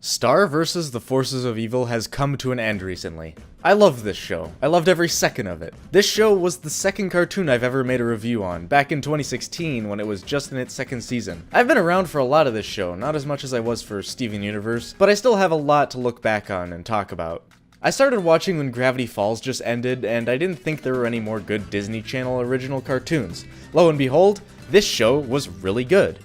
Star vs. the Forces of Evil has come to an end recently. I love this show. I loved every second of it. This show was the second cartoon I've ever made a review on, back in 2016 when it was just in its second season. I've been around for a lot of this show, not as much as I was for Steven Universe, but I still have a lot to look back on and talk about. I started watching when Gravity Falls just ended, and I didn't think there were any more good Disney Channel original cartoons. Lo and behold, this show was really good.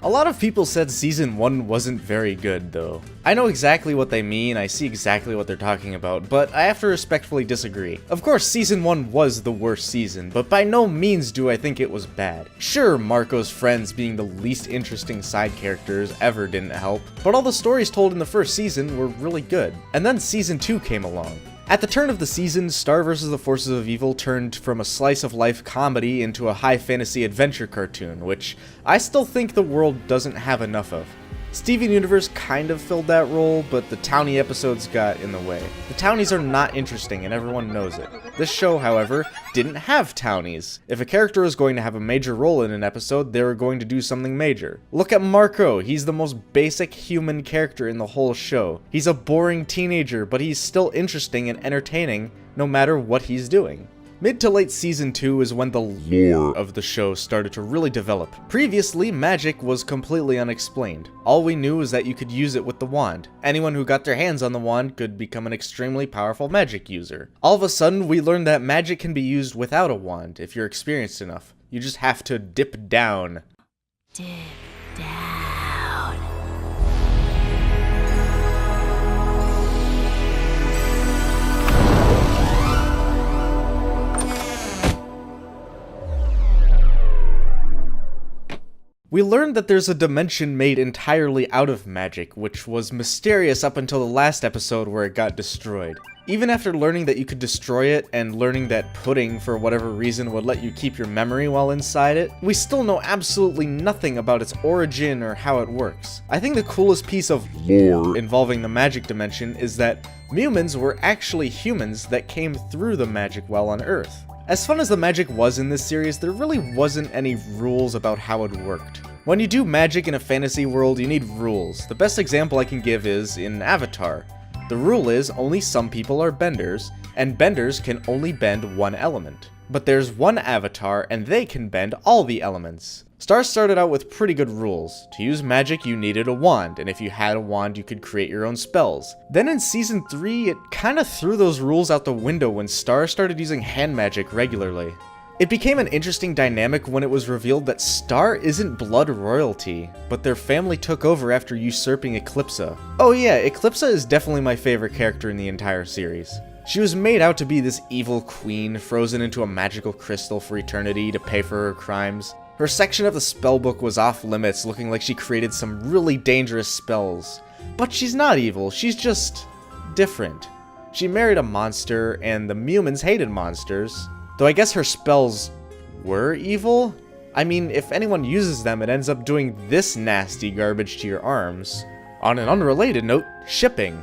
A lot of people said Season 1 wasn't very good, though. I know exactly what they mean, I see exactly what they're talking about, but I have to respectfully disagree. Of course, Season 1 was the worst season, but by no means do I think it was bad. Sure, Marco's friends being the least interesting side characters ever didn't help, but all the stories told in the first season were really good. And then Season 2 came along. At the turn of the season, Star vs. the Forces of Evil turned from a slice-of-life comedy into a high-fantasy adventure cartoon, which I still think the world doesn't have enough of. Steven Universe kind of filled that role, but the Townie episodes got in the way. The Townies are not interesting, and everyone knows it. This show, however, didn't have Townies. If a character was going to have a major role in an episode, they were going to do something major. Look at Marco, he's the most basic human character in the whole show. He's a boring teenager, but he's still interesting and entertaining, no matter what he's doing. Mid to late Season 2 is when the lore of the show started to really develop. Previously, magic was completely unexplained. All we knew is that you could use it with the wand. Anyone who got their hands on the wand could become an extremely powerful magic user. All of a sudden, we learned that magic can be used without a wand if you're experienced enough. You just have to dip down. Dip down. We learned that there's a dimension made entirely out of magic, which was mysterious up until the last episode where it got destroyed. Even after learning that you could destroy it, and learning that pudding, for whatever reason, would let you keep your memory while inside it, we still know absolutely nothing about its origin or how it works. I think the coolest piece of lore involving the magic dimension is that humans were actually humans that came through the magic while on Earth. As fun as the magic was in this series, there really wasn't any rules about how it worked. When you do magic in a fantasy world, you need rules. The best example I can give is in Avatar. The rule is only some people are benders, and benders can only bend one element. But there's one avatar, and they can bend all the elements. Star started out with pretty good rules. To use magic, you needed a wand, and if you had a wand, you could create your own spells. Then in Season 3, it kinda threw those rules out the window when Star started using hand magic regularly. It became an interesting dynamic when it was revealed that Star isn't blood royalty, but their family took over after usurping Eclipsa. Oh yeah, Eclipsa is definitely my favorite character in the entire series. She was made out to be this evil queen, frozen into a magical crystal for eternity to pay for her crimes. Her section of the spellbook was off limits, looking like she created some really dangerous spells. But she's not evil, she's just different. She married a monster, and the humans hated monsters. Though I guess her spells were evil? I mean, if anyone uses them, it ends up doing this nasty garbage to your arms. On an unrelated note, shipping.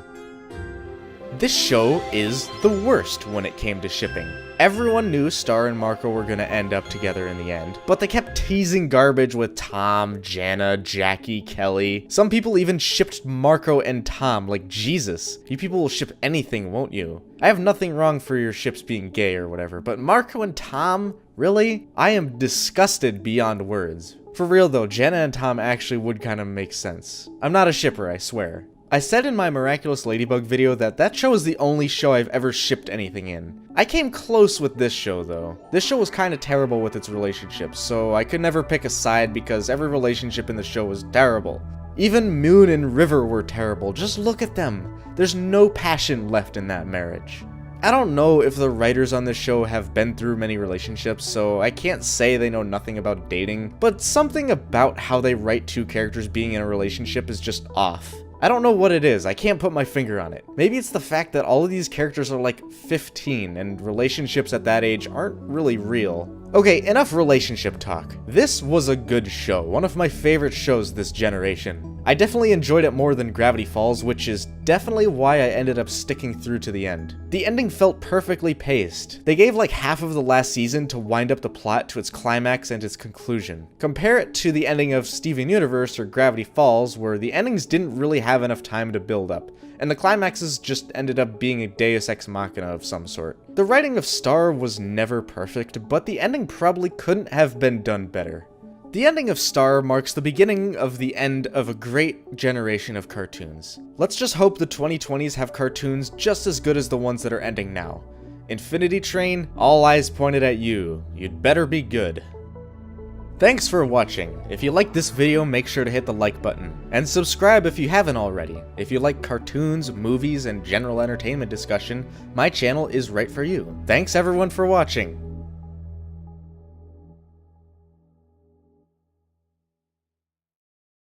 This show is the worst when it came to shipping. Everyone knew Star and Marco were gonna end up together in the end, but they kept teasing garbage with Tom, Jana, Jackie, Kelly. Some people even shipped Marco and Tom, like Jesus. You people will ship anything, won't you? I have nothing wrong for your ships being gay or whatever, but Marco and Tom? Really? I am disgusted beyond words. For real though, Jana and Tom actually would kind of make sense. I'm not a shipper, I swear. I said in my Miraculous Ladybug video that show is the only show I've ever shipped anything in. I came close with this show though. This show was kinda terrible with its relationships, so I could never pick a side because every relationship in the show was terrible. Even Moon and River were terrible, just look at them. There's no passion left in that marriage. I don't know if the writers on this show have been through many relationships, so I can't say they know nothing about dating, but something about how they write two characters being in a relationship is just off. I don't know what it is, I can't put my finger on it. Maybe it's the fact that all of these characters are like 15 and relationships at that age aren't really real. Okay, enough relationship talk. This was a good show, one of my favorite shows this generation. I definitely enjoyed it more than Gravity Falls, which is definitely why I ended up sticking through to the end. The ending felt perfectly paced. They gave like half of the last season to wind up the plot to its climax and its conclusion. Compare it to the ending of Steven Universe or Gravity Falls, where the endings didn't really have enough time to build up, and the climaxes just ended up being a deus ex machina of some sort. The writing of Star was never perfect, but the ending probably couldn't have been done better. The ending of Star marks the beginning of the end of a great generation of cartoons. Let's just hope the 2020s have cartoons just as good as the ones that are ending now. Infinity Train, all eyes pointed at you. You'd better be good. Thanks for watching. If you liked this video, make sure to hit the like button. And subscribe if you haven't already. If you like cartoons, movies, and general entertainment discussion, my channel is right for you. Thanks everyone for watching.